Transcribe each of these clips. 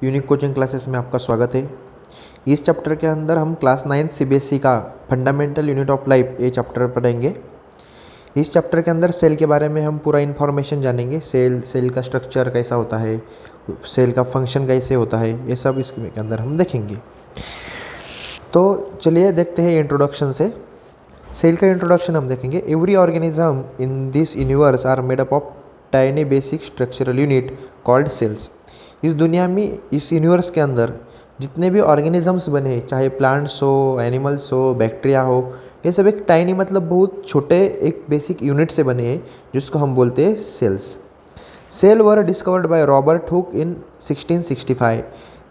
Unique coaching classes में आपका स्वागत है। इस चैप्टर के अंदर हम क्लास 9 सीबीएसई का फंडामेंटल यूनिट ऑफ लाइफ ये चैप्टर पढ़ेंगे। इस चैप्टर के अंदर सेल के बारे में हम पूरा इन्फॉर्मेशन जानेंगे। सेल का स्ट्रक्चर कैसा होता है, सेल का फंक्शन कैसे होता है, ये सब इसके अंदर हम देखेंगे। तो चलिए देखते हैं इंट्रोडक्शन से। सेल का इंट्रोडक्शन हम देखेंगे। Every organism in this universe are made up of tiny basic structural unit called cells. इस दुनिया में, इस यूनिवर्स के अंदर जितने भी ऑर्गेनिजम्स बने, चाहे प्लांट्स हो, एनिमल्स हो, बैक्टीरिया हो, ये सब एक टाइनी मतलब बहुत छोटे एक बेसिक यूनिट से बने हैं जिसको हम बोलते हैं cells. Cell were discovered by Robert Hooke in 1665।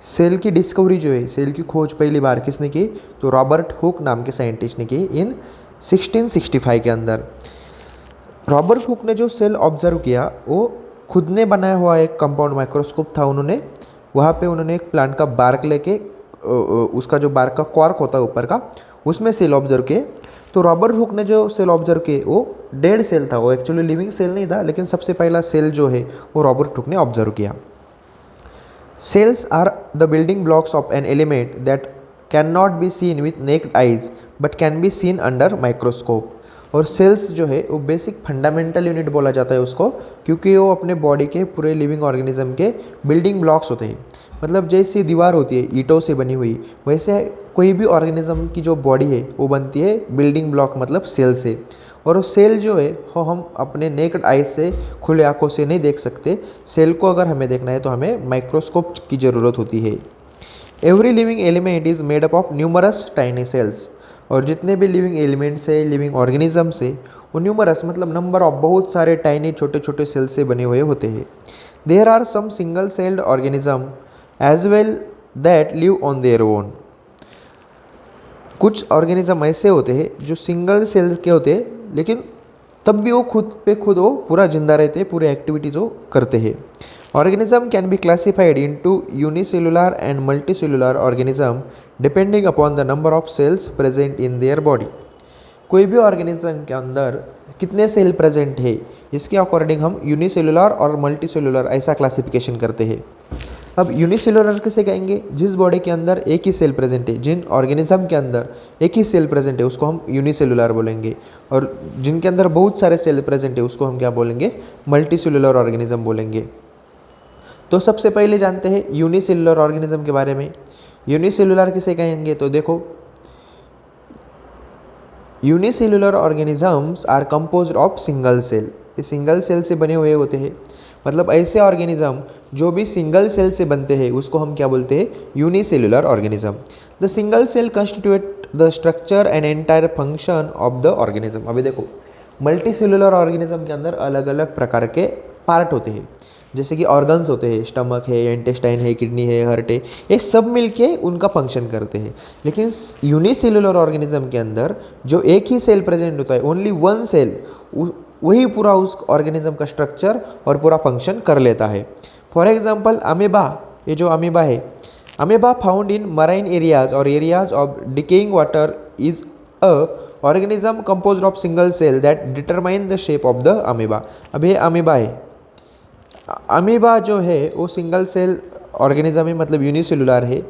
Cell की डिस्कवरी जो है, सेल की खोज पहली बार किसने की? तो रॉबर्ट हुक नाम के साइंटिस्ट ने की इन 1665 के अंदर। रॉबर्ट हुक ने जो सेल ऑब्जर्व किया वो खुद ने बनाया हुआ एक कंपाउंड माइक्रोस्कोप था। वहाँ पे उन्होंने एक प्लांट का बार्क लेके, उसका जो बार्क का कॉर्क होता है ऊपर का, उसमें सेल ऑब्जर्व किए। तो रॉबर्ट हुक ने जो सेल ऑब्जर्व किए वो डेड सेल था, वो एक्चुअली लिविंग सेल नहीं था, लेकिन सबसे पहला सेल जो है वो रॉबर्ट हुक ने ऑब्जर्व किया। Cells are the building blocks of an element that can not be seen with naked eyes but can be seen under microscope. और सेल्स जो है वो बेसिक फंडामेंटल यूनिट बोला जाता है उसको, क्योंकि वो अपने बॉडी के पूरे लिविंग ऑर्गेनिज्म के बिल्डिंग ब्लॉक्स होते हैं। मतलब जैसी दीवार होती है ईंटों से बनी हुई, वैसे कोई भी ऑर्गेनिज्म की जो बॉडी है वो बनती है बिल्डिंग ब्लॉक मतलब सेल से। और वो सेल जो है वो हम अपने नेक्ड आइज से, खुले आँखों से नहीं देख सकते। सेल को अगर हमें देखना है तो हमें माइक्रोस्कोप की ज़रूरत होती है। Every living element is made up of numerous tiny cells. और जितने भी लिविंग एलिमेंट्स है, लिविंग ऑर्गेनिजम्स है, वो न्यूमरस मतलब नंबर ऑफ बहुत सारे टाइनी छोटे छोटे सेल से बने हुए होते हैं। There are some single celled organism as well that live on their own. कुछ ऑर्गेनिज्म ऐसे होते हैं जो सिंगल सेल के होते हैं, लेकिन तब भी वो खुद पे खुद वो पूरा जिंदा रहते हैं, पूरे एक्टिविटीज वो करते हैं। Organism can be classified into unicellular and multicellular organism depending upon the number of cells present in their body. कोई भी ऑर्गेनिज्म के अंदर कितने सेल प्रेजेंट है, इसके अकॉर्डिंग हम यूनिसेलुलर और मल्टीसेलुलर ऐसा क्लासिफिकेशन करते हैं। अब यूनिसेलुलर किसे कहेंगे? जिस बॉडी के अंदर एक ही सेल प्रेजेंट है, जिन ऑर्गेनिज्म के अंदर एक ही सेल प्रेजेंट है उसको हम यूनिसेलुलर बोलेंगे। और जिनके अंदर बहुत सारे सेल प्रेजेंट है उसको हम क्या बोलेंगे? मल्टीसेलुलर ऑर्गेनिज्म बोलेंगे। तो सबसे पहले जानते हैं यूनिसेलुलर ऑर्गेनिज्म के बारे में। यूनिसेलुलर किसे कहेंगे? तो देखो, unicellular organisms are composed of single cell. ये सिंगल सेल से बने हुए होते हैं। मतलब ऐसे ऑर्गेनिज्म जो भी सिंगल सेल से बनते हैं उसको हम क्या बोलते हैं? Unicellular organism. The single cell constitute the structure and entire function of the organism. अभी देखो, मल्टीसेलुलर ऑर्गेनिज्म के अंदर अलग अलग प्रकार के पार्ट होते हैं, जैसे कि ऑर्गन्स होते हैं, स्टमक है, इंटेस्टाइन है, किडनी है, हार्ट है, ये सब मिलके उनका फंक्शन करते हैं। लेकिन यूनिसेलुलर ऑर्गेनिज्म के अंदर जो एक ही सेल प्रेजेंट होता है, ओनली वन सेल, वही पूरा उस ऑर्गेनिज्म का स्ट्रक्चर और पूरा फंक्शन कर लेता है। फॉर एग्जाम्पल अमीबा, ये जो अमीबा है, amoeba found in marine areas और areas of decaying water is a organism composed of single cell that determine the shape of the amoeba. अब ये अमीबा है, अमीबा जो है वो सिंगल सेल ऑर्गेनिज्म है, मतलब यूनिसेलुलर है।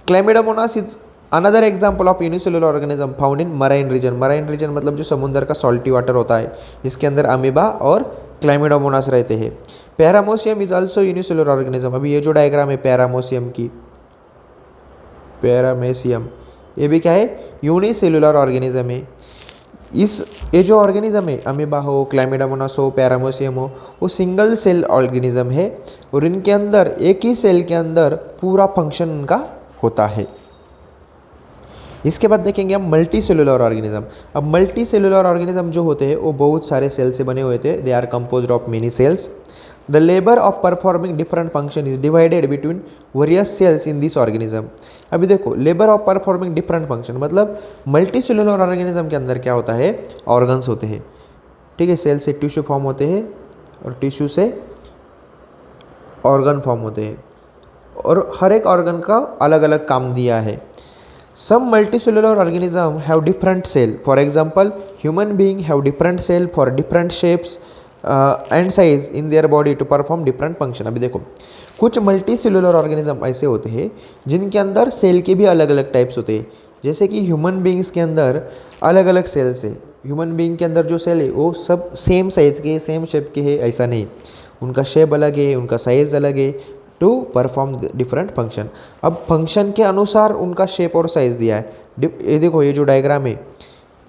Chlamydomonas is another example of unicellular organism found in marine region. Marine region मतलब जो समुद्र का सॉल्टी वाटर होता है, इसके अंदर अमीबा और क्लैमिडोमोनास रहते हैं। पैरामोसियम इज ऑल्सो यूनिसेलुलर ऑर्गेनिज्म। अभी ये जो डायग्राम है पैरामोसियम की, पैरामेसियम, ये भी क्या है? यूनिसेलुलर ऑर्गेनिज्म है। ये जो ऑर्गेनिज्म है, अमीबा हो, क्लैमिडोमोनास हो, पैरामोसियम हो, वो सिंगल सेल ऑर्गेनिज्म है और इनके अंदर एक ही सेल के अंदर पूरा फंक्शन उनका होता है। इसके बाद देखेंगे हम मल्टी सेलुलर ऑर्गेनिज्म। अब मल्टी सेलुलर ऑर्गेनिज्म जो होते हैं वो बहुत सारे सेल से बने हुए थे। They are composed of many cells. The labour of performing different function is divided between various cells in this organism. अभी देखो, labour of performing different function मतलब मल्टी सेलुलर ऑर्गेनिज्म के अंदर क्या होता है? ऑर्गन्स होते हैं, ठीक है। सेल से टिश्यू फॉर्म होते हैं और टिश्यू से ऑर्गन फॉर्म होते हैं और हर एक ऑर्गन का अलग अलग काम दिया है। Some multicellular organisms have different cell. For example, human beings have different cell for different shapes and size in their body to perform different function. अभी देखो, कुछ मल्टी सेलुलर ऑर्गेनिज्म ऐसे होते हैं जिनके अंदर सेल के भी अलग अलग टाइप्स होते हैं। जैसे कि ह्यूमन बींग्स के अंदर अलग अलग सेल्स है। ह्यूमन बींग के अंदर जो सेल है वो सब सेम साइज़ के सेम शेप के है ऐसा नहीं, उनका शेप अलग है, उनका साइज़ अलग है टू परफॉर्म डिफरेंट फंक्शन। अब फंक्शन के अनुसार उनका शेप और साइज़ दिया है। ये देखो, ये जो डायग्राम है,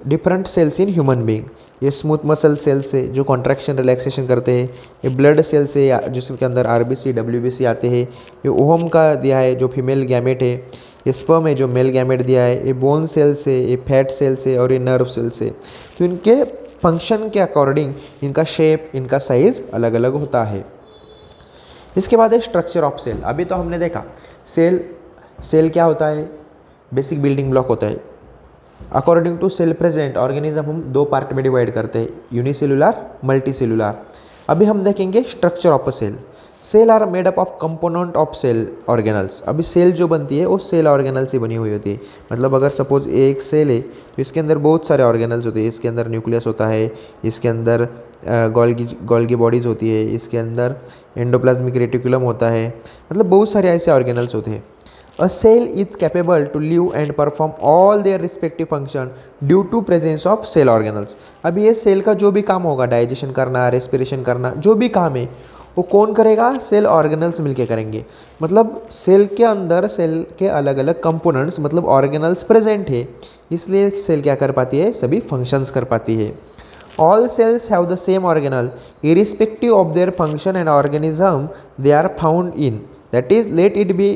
different cells in human being, ये स्मूथ मसल सेल्स है जो कॉन्ट्रैक्शन रिलैक्सेशन करते हैं, ये ब्लड सेल्स है जिसके अंदर आरबीसी डब्ल्यूबीसी आते हैं, ये ओहम का दिया है जो फीमेल गैमेट है, ये स्पर्म है जो मेल गैमेट दिया है, ये बोन सेल्स है, ये फैट सेल्स है और ये नर्व सेल्स है। तो इनके फंक्शन के अकॉर्डिंग इनका शेप, इनका साइज़ अलग अलग होता है। इसके बाद है स्ट्रक्चर ऑफ सेल। अभी तो हमने देखा सेल क्या होता है, बेसिक बिल्डिंग ब्लॉक होता है। According to cell present organism हम दो पार्ट में डिवाइड करते हैं, यूनिसेलुलर, मल्टीसेलुलर। अभी हम देखेंगे structure of a cell. Cell are made up of component of cell organelles. अभी सेल जो बनती है वो सेल ऑर्गेनल से बनी हुई होती है। मतलब अगर सपोज एक सेल है तो इसके अंदर बहुत सारे ऑर्गेनल्स होते हैं। इसके अंदर न्यूक्लियस होता है, इसके अंदर गोल्गी बॉडीज़ होती है, इसके अंदर एंडोप्लाज्मिक रेटिकुलम होता है, मतलब बहुत सारे ऐसे ऑर्गेनल्स होते हैं। A cell is capable to live and perform all their respective function due to presence of cell organelles। अब ये सेल का जो भी काम होगा, डाइजेशन करना, रेस्पिरेशन करना, जो भी काम है वो कौन करेगा, सेल ऑर्गेनल्स मिलके करेंगे। मतलब सेल के अंदर सेल के अलग अलग कंपोनेंट्स मतलब ऑर्गेनल्स प्रेजेंट है, इसलिए सेल क्या कर पाती है, सभी फंक्शंस कर पाती है। All cells have the same organelle irrespective of their function and organism they are found in, that is let it be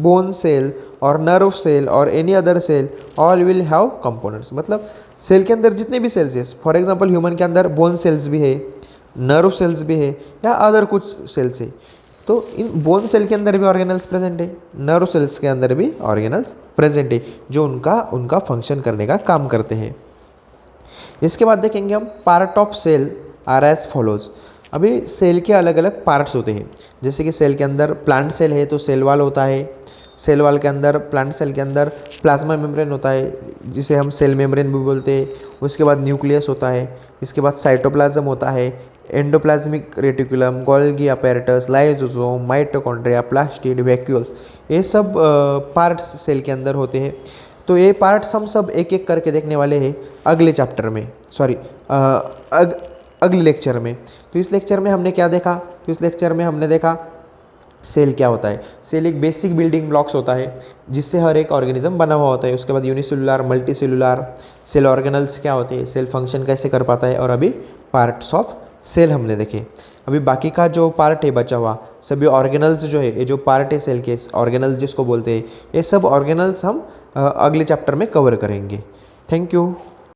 bone cell or nerve cell or any other cell, all will have components। मतलब cell के अंदर जितने भी sales है, for example human के अंदर bone cells भी है, नर्व सेल्स भी है या अदर कुछ सेल्स है, तो इन बोन सेल के अंदर भी ऑर्गेनल्स प्रेजेंट है, नर्व सेल्स के अंदर भी ऑर्गेनल्स प्रेजेंट है जो उनका फंक्शन करने का काम करते हैं। इसके बाद देखेंगे हम part of cell are as follows. अभी सेल के अलग अलग पार्ट्स होते हैं। जैसे कि सेल के अंदर प्लांट सेल है तो सेल वाल होता है, सेल वाल के अंदर प्लांट सेल के अंदर प्लाज्मा मेम्ब्रेन होता है जिसे हम सेल मेम्ब्रेन भी बोलते हैं। उसके बाद न्यूक्लियस होता है, इसके बाद साइटोप्लाज्म होता है, endoplasmic reticulum, Golgi apparatus, lysosome, mitochondria, plastid, vacuoles, ये सब पार्ट्स सेल के अंदर होते हैं। तो ये पार्ट्स हम सब एक एक करके देखने वाले हैं अगले चैप्टर में, अगले लेक्चर में। तो इस लेक्चर में हमने क्या देखा, तो इस लेक्चर में हमने देखा सेल क्या होता है। सेल एक बेसिक बिल्डिंग ब्लॉक्स होता है जिससे हर एक ऑर्गेनिज्म बना हुआ होता है। उसके बाद यूनिसेलुलर, मल्टीसेलुलर, सेल ऑर्गेनल्स क्या होते हैं, सेल फंक्शन कैसे कर पाता है, और अभी पार्ट्स ऑफ सेल हमने देखे। अभी बाकी का जो पार्ट है बचा हुआ, सभी ऑर्गेनल्स जो है, ये जो पार्ट है सेल के ऑर्गेनल्स जिसको बोलते हैं, ये सब ऑर्गेनल्स हम अगले चैप्टर में कवर करेंगे। Thank you.